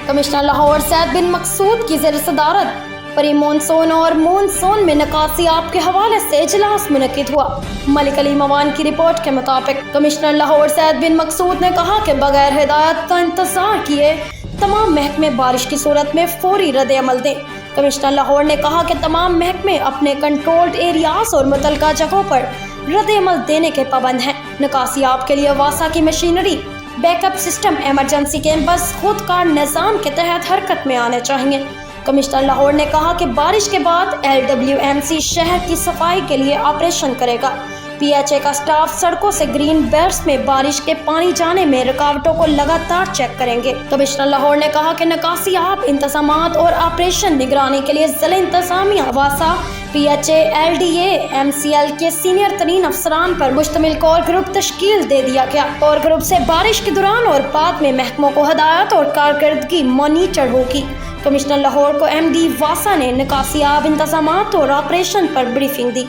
Commissioner Lahore سید بن مقصود کی زیر صدارت پری مونسون اور مونسون میں نکاسی آب کے حوالے سے اجلاس منعقد ہوا۔ ملک علی موان کی رپورٹ کے مطابق کمشنر لاہور سید بن مقصود نے کہا کہ بغیر ہدایت کا انتظار کیے تمام محکمے بارش کی صورت میں فوری رد عمل دیں۔ کمشنر لاہور نے کہا کہ تمام محکمے اپنے کنٹرولڈ ایریاز اور متعلقہ جگہوں پر رد عمل دینے کے پابند ہیں۔ نکاسی آب کے لیے واسا کی machinery, back up system, emergency camps خود کار نظام کے تحت حرکت میں آنے چاہیے۔ کمشنر لاہور نے کہا کہ بارش کے بعد LWMC شہر کی صفائی کے لیے آپریشن کرے گا۔ PHA کا سٹاف سڑکوں سے گرین بیلٹس میں بارش کے پانی جانے میں رکاوٹوں کو لگاتار چیک کریں گے۔ کمشنر لاہور نے کہا کہ نکاسی آب انتظامات اور آپریشن نگرانی کے لیے ضلع انتظامیہ، واسا، PHA، LDA، MCL کے سینئر ترین افسران پر مشتمل کور گروپ تشکیل دے دیا گیا۔ کور گروپ سے بارش کے دوران اور بعد میں محکموں کو ہدایات اور کارکردگی مانیٹر ہوگی۔ کمشنر لاہور کو MD واسا نے نکاسی آب انتظامات اور آپریشن پر بریفنگ دی۔